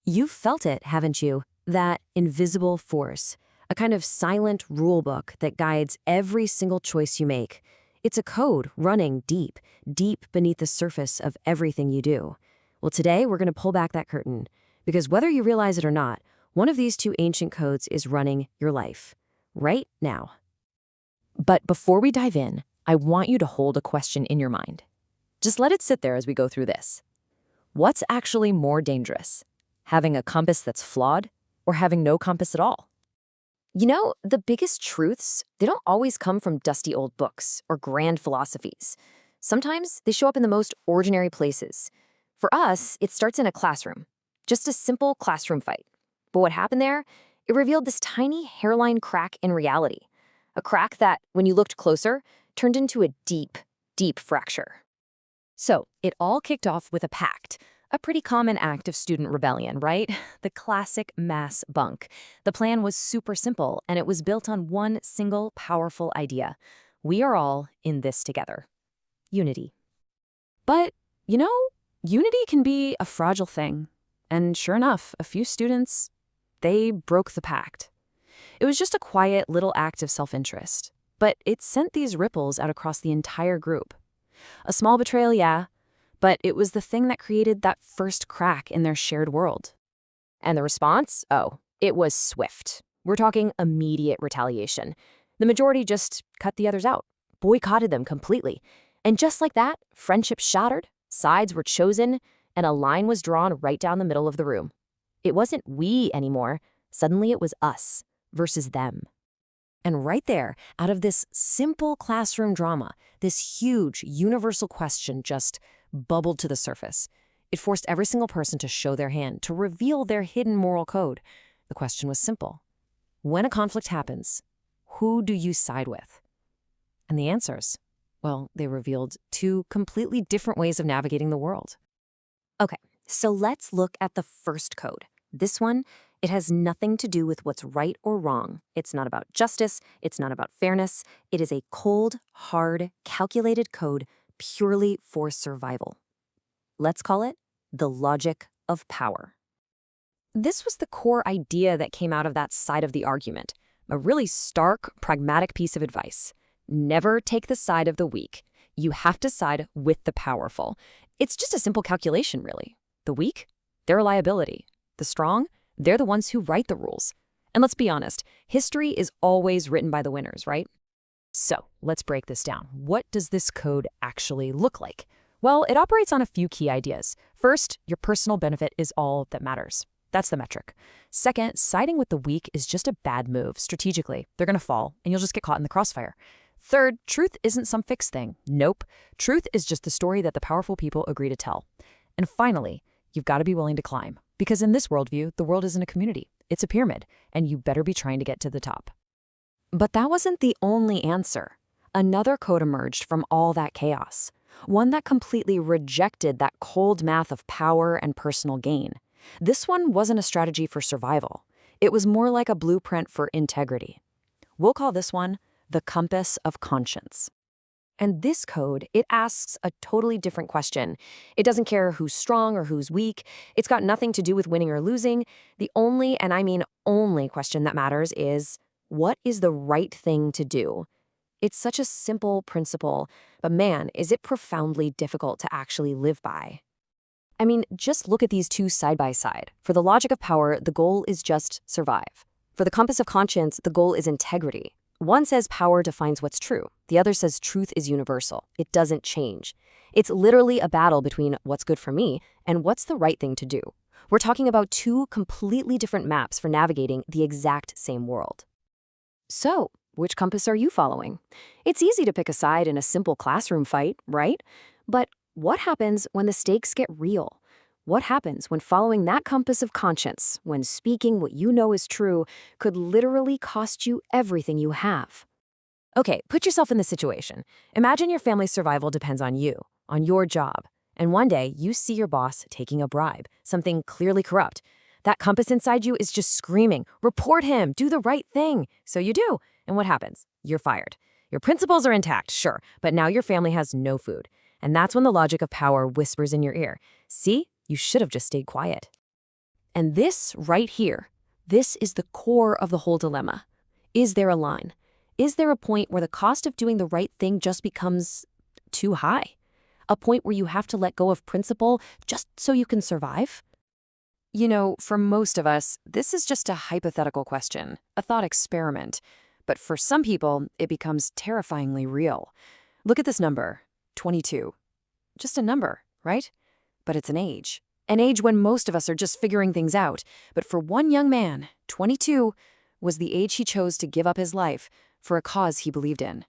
You've felt it, haven't you? That invisible force, a kind of silent rule book that guides every single choice you make. It's a code running deep, deep beneath the surface of everything you do. Well, today we're going to pull back that curtain, because whether you realize it or not, one of these two ancient codes is running your life, right now. But before we dive in, I want you to hold a question in your mind. Just let it sit there as we go through this. What's actually more dangerous? Having a compass that's flawed or having no compass at all? You know, the biggest truths, they don't always come from dusty old books or grand philosophies. Sometimes they show up in the most ordinary places. For us, it starts in a classroom, just a simple classroom fight. But what happened there? It revealed this tiny hairline crack in reality. A crack that, when you looked closer, turned into a deep, deep fracture. So, it all kicked off with a pact. A pretty common act of student rebellion, right? The classic mass bunk. The plan was super simple, and it was built on one single powerful idea. We are all in this together. Unity. But, unity can be a fragile thing. And sure enough, a few students, they broke the pact. It was just a quiet little act of self-interest, but it sent these ripples out across the entire group. A small betrayal, yeah, but it was the thing that created that first crack in their shared world. And the response? Oh, it was swift. We're talking immediate retaliation. The majority just cut the others out, boycotted them completely. And just like that, friendships shattered, sides were chosen, and a line was drawn right down the middle of the room. It wasn't we anymore. Suddenly it was us versus them. And right there, out of this simple classroom drama, this huge universal question just bubbled to the surface. It forced every single person to show their hand, to reveal their hidden moral code. The question was simple. When a conflict happens, who do you side with? And the answers, well, they revealed two completely different ways of navigating the world. Okay, so let's look at the first code. This one, it has nothing to do with what's right or wrong. It's not about justice. It's not about fairness. It is a cold, hard, calculated code purely for survival. Let's call it the logic of power. This was the core idea that came out of that side of the argument. A really stark, pragmatic piece of advice. Never take the side of the weak. You have to side with the powerful. It's just a simple calculation, really. The weak, they're a liability. The strong, they're the ones who write the rules. And let's be honest, history is always written by the winners, right? So let's break this down. What does this code actually look like? Well, it operates on a few key ideas. First, your personal benefit is all that matters. That's the metric. Second, siding with the weak is just a bad move strategically. They're going to fall, and you'll just get caught in the crossfire. Third, truth isn't some fixed thing. Nope. Truth is just the story that the powerful people agree to tell. And finally, you've got to be willing to climb. Because in this worldview, the world isn't a community. It's a pyramid, and you better be trying to get to the top. But that wasn't the only answer. Another code emerged from all that chaos. One that completely rejected that cold math of power and personal gain. This one wasn't a strategy for survival. It was more like a blueprint for integrity. We'll call this one the compass of conscience. And this code, it asks a totally different question. It doesn't care who's strong or who's weak. It's got nothing to do with winning or losing. The only, and I mean only, question that matters is, what is the right thing to do? It's such a simple principle, but man, is it profoundly difficult to actually live by. I mean, just look at these two side by side. For the logic of power, the goal is just survive. For the compass of conscience, the goal is integrity. One says power defines what's true. The other says truth is universal. It doesn't change. It's literally a battle between what's good for me and what's the right thing to do. We're talking about two completely different maps for navigating the exact same world. So, which compass are you following? It's easy to pick a side in a simple classroom fight, right? But what happens when the stakes get real? What happens when following that compass of conscience, when speaking what you know is true, could literally cost you everything you have? Okay, put yourself in this situation. Imagine your family's survival depends on you, on your job. And one day, you see your boss taking a bribe, something clearly corrupt. That compass inside you is just screaming, report him, do the right thing. So you do. And what happens? You're fired. Your principles are intact, sure, but now your family has no food. And that's when the logic of power whispers in your ear. See, you should have just stayed quiet. And this right here, this is the core of the whole dilemma. Is there a line? Is there a point where the cost of doing the right thing just becomes too high? A point where you have to let go of principle just so you can survive? You know, for most of us, this is just a hypothetical question, a thought experiment. But for some people, it becomes terrifyingly real. Look at this number, 22. Just a number, right? But it's an age. An age when most of us are just figuring things out. But for one young man, 22, was the age he chose to give up his life for a cause he believed in.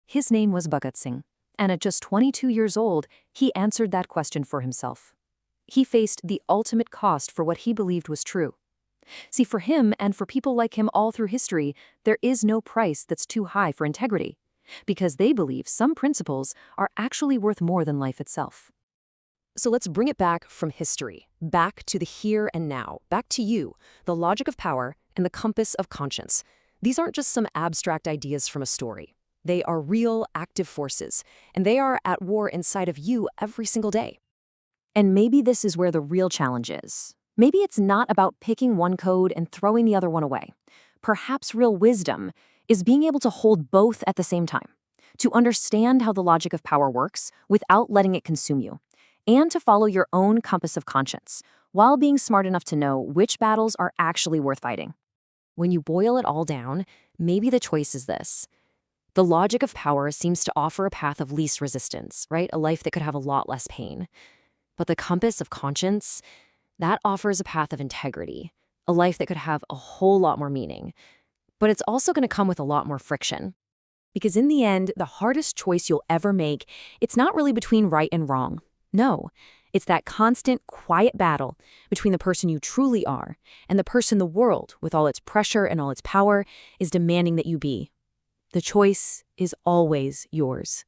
His name was Bhagat Singh, and at just 22 years old, he answered that question for himself. He faced the ultimate cost for what he believed was true. See, for him and for people like him all through history, there is no price that's too high for integrity, because they believe some principles are actually worth more than life itself. So let's bring it back from history, back to the here and now, back to you, the logic of power and the compass of conscience. These aren't just some abstract ideas from a story. They are real, active forces, and they are at war inside of you every single day. And maybe this is where the real challenge is. Maybe it's not about picking one code and throwing the other one away. Perhaps real wisdom is being able to hold both at the same time, to understand how the logic of power works without letting it consume you, and to follow your own compass of conscience, while being smart enough to know which battles are actually worth fighting. When you boil it all down, maybe the choice is this. The logic of power seems to offer a path of least resistance, right? A life that could have a lot less pain. But the compass of conscience, that offers a path of integrity, a life that could have a whole lot more meaning. But it's also going to come with a lot more friction. Because in the end, the hardest choice you'll ever make, it's not really between right and wrong. No, it's that constant, quiet battle between the person you truly are and the person the world, with all its pressure and all its power, is demanding that you be. The choice is always yours.